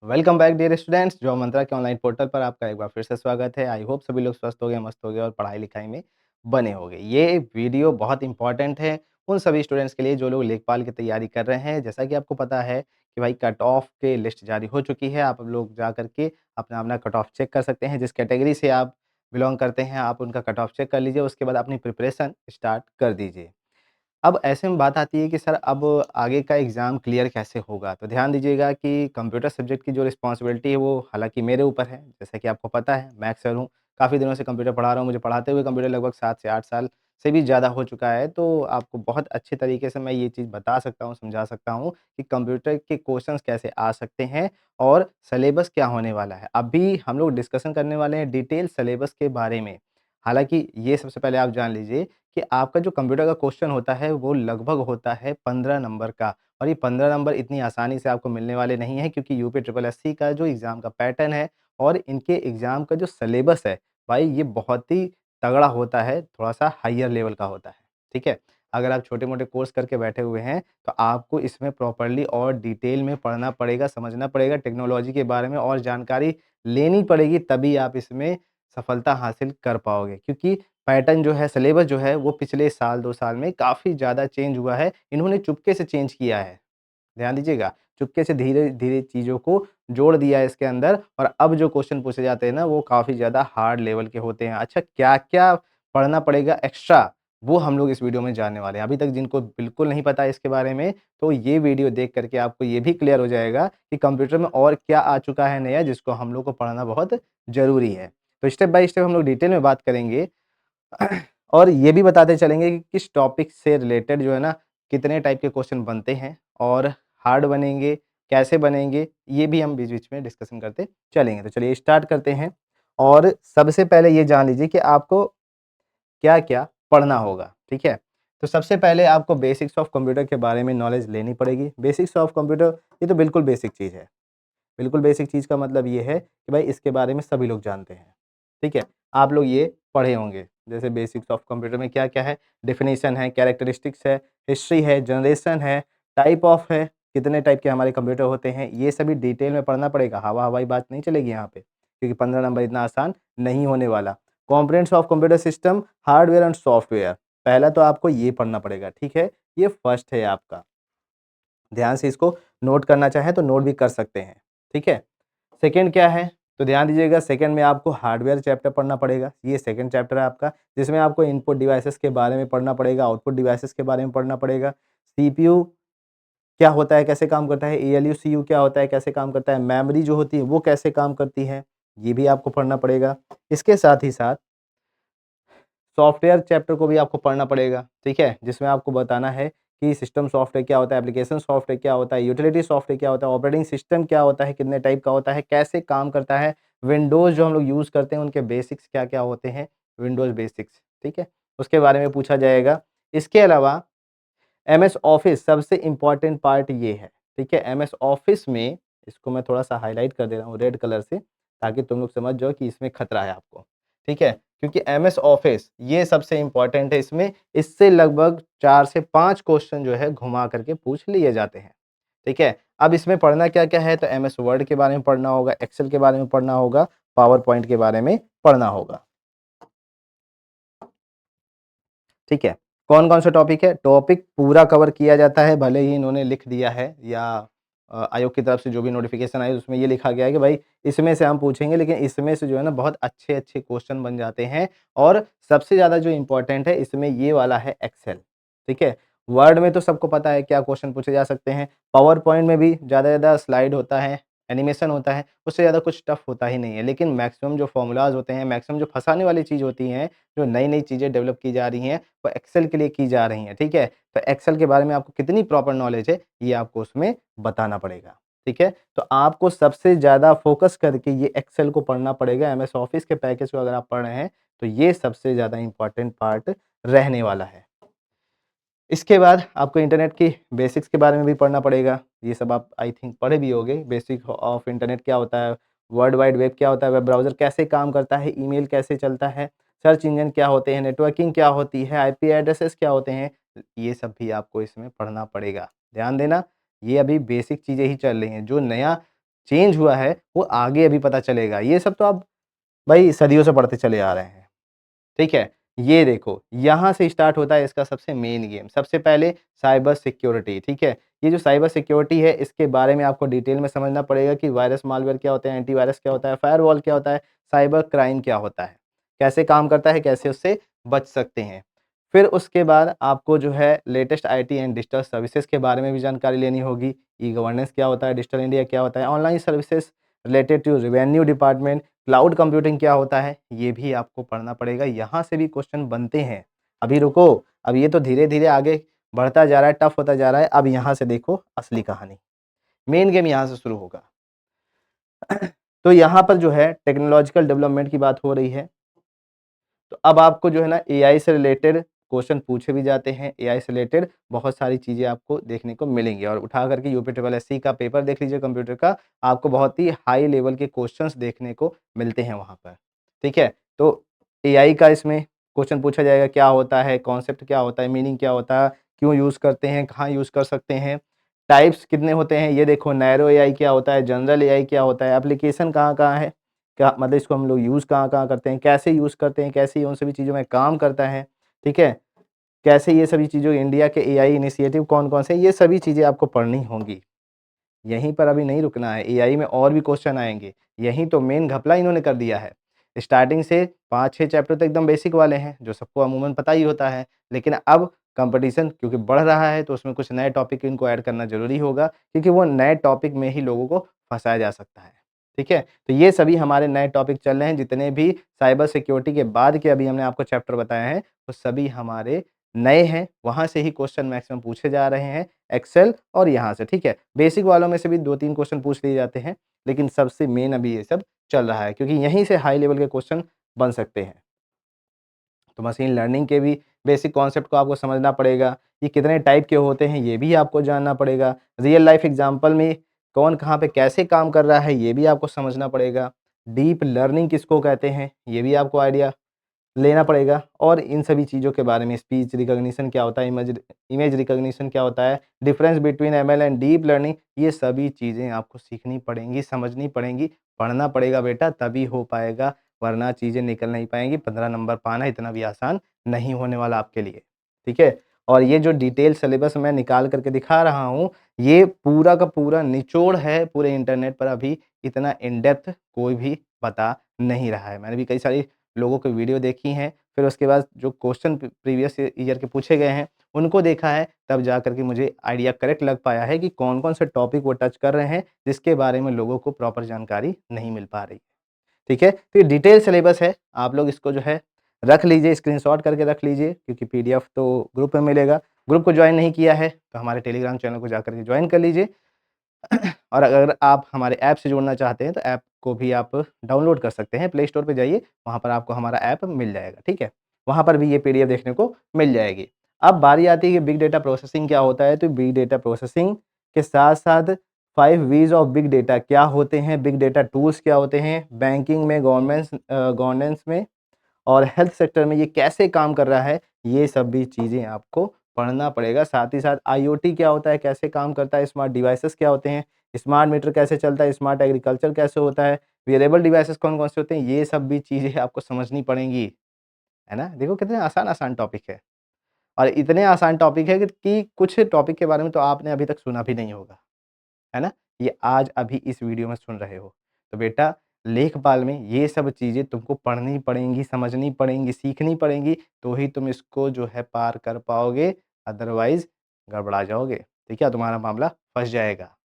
Welcome back dear students. Job Mantra के online portal पर आपका एक बार फिर से स्वागत है। आई होप सभी लोग स्वस्थ हो गए, मस्त हो गए और पढ़ाई लिखाई में बने हो गए। ये वीडियो बहुत इंपॉर्टेंट है उन सभी स्टूडेंट्स के लिए जो लोग लेखपाल की तैयारी कर रहे हैं। जैसा कि आपको पता है कि भाई कट ऑफ के लिस्ट जारी हो चुकी है। आप लोग जा करके अपना अपना कट ऑफ चेक कर सकते हैं। जिस कैटेगरी से आप बिलोंग करते हैं आप उनका कट ऑफ चेक कर लीजिए, उसके बाद अपनी प्रिपरेशन स्टार्ट कर दीजिए। अब ऐसे में बात आती है कि सर अब आगे का एग्ज़ाम क्लियर कैसे होगा? तो ध्यान दीजिएगा कि कंप्यूटर सब्जेक्ट की जो रिस्पॉन्सिबिलिटी है वो हालाँकि मेरे ऊपर है। जैसा कि आपको पता है मैं सर हूँ, काफ़ी दिनों से कंप्यूटर पढ़ा रहा हूँ। मुझे पढ़ाते हुए कंप्यूटर लगभग 7 से 8 साल से भी ज़्यादा हो चुका है। तो आपको बहुत अच्छे तरीके से मैं ये चीज़ बता सकता हूँ, समझा सकता हूँ कि कंप्यूटर के क्वेश्चंस कैसे आ सकते हैं और सिलेबस क्या होने वाला है। अभी हम लोग डिस्कशन करने वाले हैं डिटेल सिलेबस के बारे में। हालाँकि ये सबसे पहले आप जान लीजिए कि आपका जो कंप्यूटर का क्वेश्चन होता है वो लगभग होता है 15 नंबर का, और ये 15 नंबर इतनी आसानी से आपको मिलने वाले नहीं हैं, क्योंकि यूपी ट्रिपल एससी का जो एग्ज़ाम का पैटर्न है और इनके एग्ज़ाम का जो सिलेबस है, भाई ये बहुत ही तगड़ा होता है, थोड़ा-सा हायर लेवल का होता है, ठीक है? अगर आप छोटे-मोटे कोर्स करके बैठे हुए हैं, तो आपको इसमें प्रॉपर्ली और डिटेल में पढ़ना पड़ेगा, समझना पड़ेगा, टेक्नोलॉजी के बारे में और जानकारी लेनी पड़ेगी, तभी आप इसमें सफलता हासिल कर पाओगे। क्योंकि पैटर्न जो है, सिलेबस जो है, वो पिछले साल 2 साल में काफ़ी ज़्यादा चेंज हुआ है। इन्होंने चुपके से चेंज किया है। ध्यान दीजिएगा, चुपके से धीरे-धीरे चीज़ों को जोड़ दिया है इसके अंदर, और अब जो क्वेश्चन पूछे जाते हैं ना, वो काफ़ी ज़्यादा हार्ड लेवल के होते हैं। अच्छा, क्या-क्या पढ़ना पड़ेगा एक्स्ट्रा, वो हम लोग इस वीडियो में जानने वाले हैं। अभी तक जिनको बिल्कुल नहीं पता है इसके बारे में, तो ये वीडियो देख कर के आपको ये भी क्लियर हो जाएगा कि कंप्यूटर में और क्या आ चुका है नया, जिसको हम लोग को पढ़ना बहुत ज़रूरी है। तो स्टेप बाय स्टेप हम लोग डिटेल में बात करेंगे और ये भी बताते चलेंगे कि किस टॉपिक से रिलेटेड जो है ना, कितने टाइप के क्वेश्चन बनते हैं और हार्ड बनेंगे, कैसे बनेंगे, ये भी हम बीच-बीच में डिस्कशन करते चलेंगे। तो चलिए स्टार्ट करते हैं, और सबसे पहले ये जान लीजिए कि आपको क्या-क्या पढ़ना होगा, ठीक है? तो सबसे पहले आपको बेसिक्स ऑफ कंप्यूटर के बारे में नॉलेज लेनी पड़ेगी। बेसिक्स ऑफ कंप्यूटर ये तो बिल्कुल बेसिक चीज़ है। बिल्कुल बेसिक चीज़ का मतलब ये है कि भाई इसके बारे में सभी लोग जानते हैं, ठीक है? आप लोग ये पढ़े होंगे। जैसे बेसिक्स ऑफ कंप्यूटर में क्या-क्या है, डेफिनिशन है, कैरेक्टरिस्टिक्स है, हिस्ट्री है, जनरेशन है, टाइप ऑफ है, कितने टाइप के हमारे कंप्यूटर होते हैं, ये सभी डिटेल में पढ़ना पड़ेगा। हवा-हवाई बात नहीं चलेगी यहाँ पे, क्योंकि 15 नंबर इतना आसान नहीं होने वाला। Components of computer system, hardware and software, पहला तो आपको ये पढ़ना पड़ेगा, ठीक है? ये फर्स्ट है आपका। ध्यान से इसको नोट करना चाहें तो नोट भी कर सकते हैं, ठीक है? सेकंड क्या है? तो ध्यान दीजिएगा, सेकंड में आपको हार्डवेयर चैप्टर पढ़ना पड़ेगा। ये सेकंड चैप्टर है आपका, जिसमें आपको इनपुट डिवाइसेस के बारे में पढ़ना पड़ेगा, आउटपुट डिवाइसेस के बारे में पढ़ना पड़ेगा। सीपीयू क्या होता है, कैसे काम करता है, एएलयू, सीयू क्या होता है, कैसे काम करता है, मेमोरी जो होती है वो कैसे काम करती है, ये भी आपको पढ़ना पड़ेगा। इसके साथ ही साथ सॉफ्टवेयर चैप्टर को भी आपको पढ़ना पड़ेगा, ठीक है? जिसमें आपको बताना है कि सिस्टम सॉफ्टवेयर क्या होता है, एप्लीकेशन सॉफ्टवेयर क्या होता है, यूटिलिटी सॉफ्टवेयर क्या होता है, ऑपरेटिंग सिस्टम क्या होता है, कितने टाइप का होता है, कैसे काम करता है, विंडोज़ जो हम लोग यूज़ करते हैं उनके बेसिक्स क्या-क्या होते हैं, विंडोज़ बेसिक्स, ठीक है? उसके बारे में पूछा जाएगा। इसके अलावा एमएस ऑफिस सबसे इम्पोर्टेंट पार्ट ये है, ठीक है? एमएस ऑफिस में इसको मैं थोड़ा-सा हाइलाइट कर दे रहा हूँ रेड कलर से, ताकि तुम लोग समझ जाओ कि इसमें खतरा है आपको, ठीक है? क्योंकि एमएस ऑफिस ये सबसे इम्पोर्टेंट है इसमें, इससे लगभग 4 से 5 क्वेश्चन जो है घुमा करके पूछ लिए जाते हैं, ठीक है? अब इसमें पढ़ना क्या-क्या है, तो एमएस वर्ड के बारे में पढ़ना होगा, एक्सेल के बारे में पढ़ना होगा, पावर पॉइंट के बारे में पढ़ना होगा। ठीक है। कौन-कौन से टॉपिक है? टॉपिक पूरा कवर किया जाता है, भले ही इन्होंने लिख दिया है या आयोग की तरफ से जो भी नोटिफ़िकेशन आई उसमें ये लिखा गया है कि भाई इसमें से हम पूछेंगे, लेकिन इसमें से जो है ना बहुत अच्छे-अच्छे क्वेश्चन बन जाते हैं, और सबसे ज़्यादा जो इम्पोर्टेंट है इसमें ये वाला है एक्सेल, ठीक है? वर्ड में तो सबको पता है क्या क्वेश्चन पूछे जा सकते हैं, पावर पॉइंट में भी ज़्यादा से ज़्यादा स्लाइड होता है, एनिमेशन होता है, उससे ज़्यादा कुछ टफ होता ही नहीं है। लेकिन मैक्सिमम जो फ़ॉर्मूलाज़ होते हैं, मैक्सिमम जो फँसाने वाली चीज़ होती हैं, जो नई-नई चीज़ें डेवलप की जा रही हैं, वो एक्सेल के लिए की जा रही हैं, ठीक है? तो एक्सेल के बारे में आपको कितनी प्रॉपर नॉलेज है, ये आपको उसमें बताना पड़ेगा, ठीक है? तो आपको सबसे ज़्यादा फ़ोकस करके ये एक्सेल को पढ़ना पड़ेगा। एमएस ऑफिस के पैकेज को अगर आप पढ़ रहे हैं, तो ये सबसे ज़्यादा इम्पोर्टेंट पार्ट रहने वाला है। इसके बाद आपको इंटरनेट की बेसिक्स के बारे में भी पढ़ना पड़ेगा। ये सब आप आई थिंक पढ़े भी होंगे। बेसिक ऑफ इंटरनेट क्या होता है, वर्ल्ड वाइड वेब क्या होता है, वेब ब्राउज़र कैसे काम करता है, ईमेल कैसे चलता है, सर्च इंजन क्या होते हैं, नेटवर्किंग क्या होती है, आईपी एड्रेसेस क्या होते हैं, ये सब भी आपको इसमें पढ़ना पड़ेगा। ध्यान देना, ये अभी बेसिक चीज़ें ही चल रही हैं। जो नया चेंज हुआ है वो आगे अभी पता चलेगा। ये सब तो आप भाई सदियों से पढ़ते चले आ रहे हैं। ठीक है? ये देखो, यहाँ से स्टार्ट होता है इसका सबसे मेन गेम। सबसे पहले साइबर सिक्योरिटी, ठीक है? ये जो साइबर सिक्योरिटी है, इसके बारे में आपको डिटेल में समझना पड़ेगा कि वायरस मालवेयर क्या होते हैं, एंटीवायरस क्या होता है, फायरवॉल क्या होता है, साइबर क्राइम क्या होता है, कैसे काम करता है, कैसे उससे बच सकते हैं। फिर उसके बाद आपको जो है latest IT and digital services के बारे में भी जानकारी लेनी होगी। ई-गवर्नेंस क्या होता है, डिजिटल इंडिया क्या होता है, online services related to revenue department, cloud computing क्या होता है, ये भी आपको पढ़ना पड़ेगा। यहाँ से भी क्वेश्चन बनते हैं। अभी रुको, अब ये तो धीरे-धीरे आगे बढ़ता जा रहा है, टफ होता जा रहा है। अब यहाँ से देखो असली कहानी। मेन गेम यहाँ से शुरू होगा। तो यहाँ पर जो है टेक्नोलॉजिकल डेवलपमेंट की बात हो रही है। तो अब आपको जो है ना एआई से रिलेटेड क्वेश्चन पूछे भी जाते हैं। एआई से रिलेटेड बहुत सारी चीज़ें आपको देखने को मिलेंगी और उठा करके यूपी ट्रिपल एससी का पेपर देख लीजिए कंप्यूटर का, आपको बहुत ही हाई लेवल के क्वेश्चंस देखने को मिलते हैं वहाँ पर। ठीक है? तो एआई का इसमें क्वेश्चन पूछा जाएगा, क्या होता है, कॉन्सेप्ट क्या होता है, मीनिंग क्या होता है, क्यों यूज़ करते हैं, कहाँ यूज़ कर सकते हैं, टाइप्स कितने होते हैं, ये देखो नैरो एआई क्या होता है, जनरल एआई क्या होता है, एप्लीकेशन कहाँ-कहाँ है, क्या मतलब इसको हम लोग यूज़ कहाँ-कहाँ करते हैं, कैसे यूज़ करते हैं, कैसे ये उन सभी चीज़ों में काम करता है, ठीक है? कैसे ये सभी चीज़ों इंडिया के एआई इनिशिएटिव कौन-कौन से हैं, ये सभी चीज़ें आपको पढ़नी होंगी। यहीं पर अभी नहीं रुकना है, एआई में और भी क्वेश्चन आएँगे। यहीं तो मेन घपला इन्होंने कर दिया है। स्टार्टिंग से 5-6 चैप्टर तो एकदम बेसिक वाले हैं, जो सबको अमूमन पता ही होता है। लेकिन अब कॉम्पिटिशन क्योंकि बढ़ रहा है, तो उसमें कुछ नए टॉपिक इनको ऐड करना ज़रूरी होगा, क्योंकि वो नए टॉपिक में ही लोगों को फँसाया जा सकता है। ठीक है? तो ये सभी हमारे नए टॉपिक चल रहे हैं, जितने भी साइबर सिक्योरिटी के बाद के अभी हमने आपको चैप्टर बताए हैं, वो सभी हमारे नए हैं। वहाँ से ही क्वेश्चन मैक्सिमम पूछे जा रहे हैं। एक्सेल और यहाँ से, ठीक है? बेसिक वालों में से भी 2-3 क्वेश्चन पूछ लिए जाते हैं, लेकिन सबसे मेन अभी ये सब चल रहा है क्योंकि यहीं से हाई लेवल के क्वेश्चन बन सकते हैं। तो मशीन लर्निंग के भी बेसिक कॉन्सेप्ट को आपको समझना पड़ेगा, ये कितने टाइप के होते हैं, ये भी आपको जानना पड़ेगा। रियल लाइफ एग्ज़ाम्पल में कौन कहाँ पे कैसे काम कर रहा है, ये भी आपको समझना पड़ेगा। डीप लर्निंग किसको कहते हैं, ये भी आपको आइडिया लेना पड़ेगा और इन सभी चीज़ों के बारे में स्पीच रिकॉग्निशन क्या होता है, इमेज इमेज रिकॉग्निशन क्या होता है, difference between ML and deep learning, ये सभी चीज़ें आपको सीखनी पड़ेंगी, समझनी पड़ेंगी, पढ़ना पड़ेगा बेटा तभी हो पाएगा, वरना चीज़ें निकल नहीं पाएँगी। 15 नंबर पाना इतना भी आसान नहीं होने वाला आपके लिए, ठीक है? और ये जो डिटेल सिलेबस मैं निकाल कर के दिखा रहा हूँ, ये पूरा का पूरा निचोड़ है पूरे इंटरनेट पर अभी इतना इन डेप्थ कोई भी बता नहीं रहा है। मैंने भी कई सारी लोगों की वीडियो देखी हैं, फिर उसके बाद जो क्वेश्चन प्रीवियस ईयर के पूछे गए हैं, उनको देखा है, तब जा कर के मुझे आइडिया करेक्ट लग पाया है कि कौन-कौन से टॉपिक वो टच कर रहे हैं, जिसके बारे में लोगों को प्रॉपर जानकारी नहीं मिल पा रही। ठीक है? तो ये डिटेल सिलेबस है, आप लोग इसको जो है रख लीजिए, स्क्रीनशॉट करके रख लीजिए क्योंकि पीडीएफ तो ग्रुप में मिलेगा। ग्रुप को जॉइन नहीं किया है, तो हमारे टेलीग्राम चैनल को जाकर के जॉइन कर लीजिए। और अगर आप हमारे ऐप से जुड़ना चाहते हैं, तो ऐप को भी आप डाउनलोड कर सकते हैं। प्ले स्टोर पे जाइए, वहाँ पर आपको हमारा ऐप मिल जाएगा, ठीक है? वहाँ पर भी ये पीडीएफ देखने को मिल जाएगी। अब बारी आती है कि बिग डेटा प्रोसेसिंग क्या होता है, तो बिग डेटा प्रोसेसिंग के साथ-साथ 5 वीज़ ऑफ बिग डेटा क्या होते हैं, बिग डेटा टूल्स क्या होते हैं, बैंकिंग में गवर्नेंस में और हेल्थ सेक्टर में ये कैसे काम कर रहा है, ये सब भी चीज़ें आपको पढ़ना पड़ेगा। साथ ही साथ आईओटी क्या होता है, कैसे काम करता है, स्मार्ट डिवाइसेज़ क्या होते हैं, स्मार्ट मीटर कैसे चलता है, स्मार्ट एग्रीकल्चर कैसे होता है, वेयरेबल डिवाइसेज़ कौन-कौन से होते हैं, ये सब भी चीज़ें आपको समझनी पड़ेंगी, है ना? देखो कितने आसान-आसान टॉपिक है और इतने आसान टॉपिक है कि कुछ टॉपिक के बारे में तो आपने अभी तक सुना भी नहीं होगा। है ना? ये आज अभी इस वीडियो में सुन रहे हो। तो बेटा लेखपाल में ये सब चीज़ें तुमको पढ़नी पड़ेंगी, समझनी पड़ेंगी, सीखनी पड़ेंगी, तो ही तुम इसको जो है पार कर पाओगे, अदरवाइज़ गड़बड़ा जाओगे। ठीक है? तुम्हारा मामला फँस जाएगा।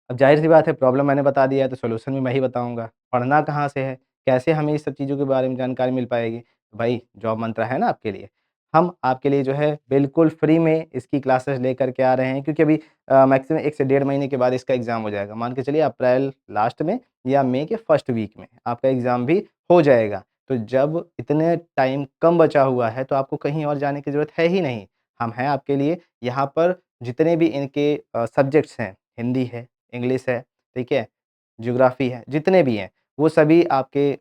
अब ज़ाहिर-सी बात है प्रॉब्लम मैंने बता दिया है तो सॉल्यूशन भी मैं ही बताऊँगा। पढ़ना कहाँ से है? कैसे हमें इस सब चीज़ों के बारे में जानकारी मिल पाएगी? भाई जॉब मंत्रा है ना आपके लिए। हम आपके लिए जो है बिल्कुल फ्री में इसकी क्लासेस लेकर के आ रहे हैं क्योंकि अभी मैक्सिमम 1 से डेढ़ महीने के बाद इसका एग्ज़ाम हो जाएगा। मान के चलिए अप्रैल लास्ट में या मई के फर्स्ट वीक में आपका एग्ज़ाम भी हो जाएगा। तो जब इतने टाइम कम बचा हुआ है तो आपको कहीं और जाने की ज़रूरत है ही नहीं। हम हैं आपके लिए यहाँ पर जितने भी इनके सब्जेक्ट्स हैं, हिंदी है, इंग्लिश है, ठीक है? ज्योग्राफ़ी है, जितने भी हैं, वो सभी आपके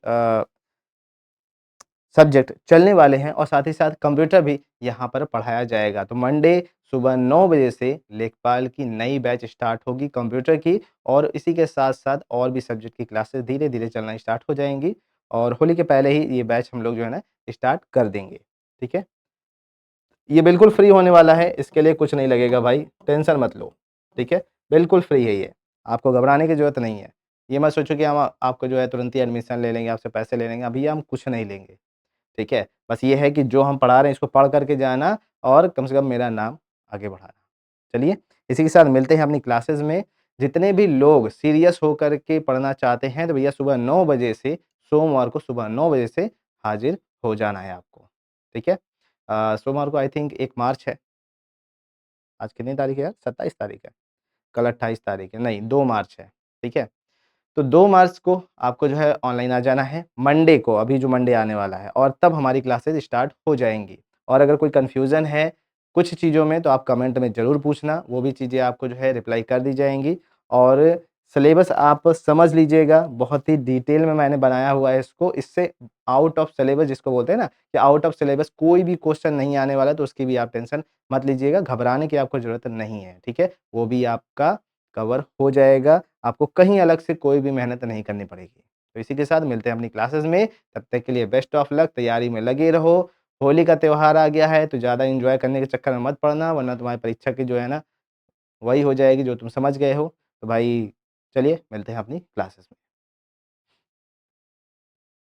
सब्जेक्ट चलने वाले हैं और साथ ही साथ कंप्यूटर भी यहाँ पर पढ़ाया जाएगा। तो मंडे सुबह 9 बजे से लेखपाल की नई बैच स्टार्ट होगी कंप्यूटर की और इसी के साथ-साथ और भी सब्जेक्ट की क्लासेस धीरे-धीरे चलना स्टार्ट हो जाएँगी और होली के पहले ही ये बैच हम लोग जो है ना स्टार्ट कर देंगे। ठीक है? ये बिल्कुल फ्री होने वाला है, इसके लिए कुछ नहीं लगेगा भाई, टेंशन मत लो, ठीक है? बिल्कुल फ्री है ये, आपको घबराने की ज़रूरत नहीं है। ये मत सोचो कि हम आपको जो है तुरंत ही एडमिशन ले लेंगे, आपसे पैसे ले लेंगे, अभी हम कुछ नहीं लेंगे, ठीक है? बस ये है कि जो हम पढ़ा रहे हैं इसको पढ़ कर के जाना और कम से कम मेरा नाम आगे बढ़ाना। चलिए, इसी के साथ मिलते हैं अपनी क्लासेस में। जितने भी लोग सीरियस होकर के पढ़ना चाहते हैं, तो भैया सुबह 9 बजे से सोमवार को सुबह 9 बजे से हाज़िर हो जाना है आपको, ठीक है? सोमवार को आई थिंक 1 मार्च है। आज कितनी तारीख है यार? 27 तारीख है। कल 28 तारीख है, नहीं 2 मार्च है, ठीक है? तो 2 मार्च को आपको जो है ऑनलाइन आ जाना है, मंडे को अभी जो मंडे आने वाला है और तब हमारी क्लासेस स्टार्ट हो जाएँगी। और अगर कोई कन्फ्यूज़न है कुछ चीज़ों में तो आप कमेंट में ज़रूर पूछना, वो भी चीज़ें आपको जो है रिप्लाई कर दी जाएँगी और सिलेबस आप समझ लीजिएगा, बहुत ही डिटेल में मैंने बनाया हुआ है इसको, इससे आउट ऑफ सिलेबस जिसको बोलते हैं ना कि आउट ऑफ सिलेबस कोई भी क्वेश्चन नहीं आने वाला, तो उसकी भी आप टेंशन मत लीजिएगा, घबराने की आपको ज़रूरत नहीं है, ठीक है? वो भी आपका कवर हो जाएगा, आपको कहीं अलग से कोई भी मेहनत नहीं करनी पड़ेगी। तो इसी के साथ मिलते हैं अपनी क्लासेस में, तब तक के लिए बेस्ट ऑफ लक, तैयारी में लगे रहो। होली का त्योहार आ गया है, तो ज़्यादा एन्जॉय करने के चक्कर में मत पड़ना, वरना तुम्हारी परीक्षा की जो है ना, वही हो जाएगी जो तुम समझ गए हो। तो भाई चलिए मिलते हैं अपनी क्लासेस में।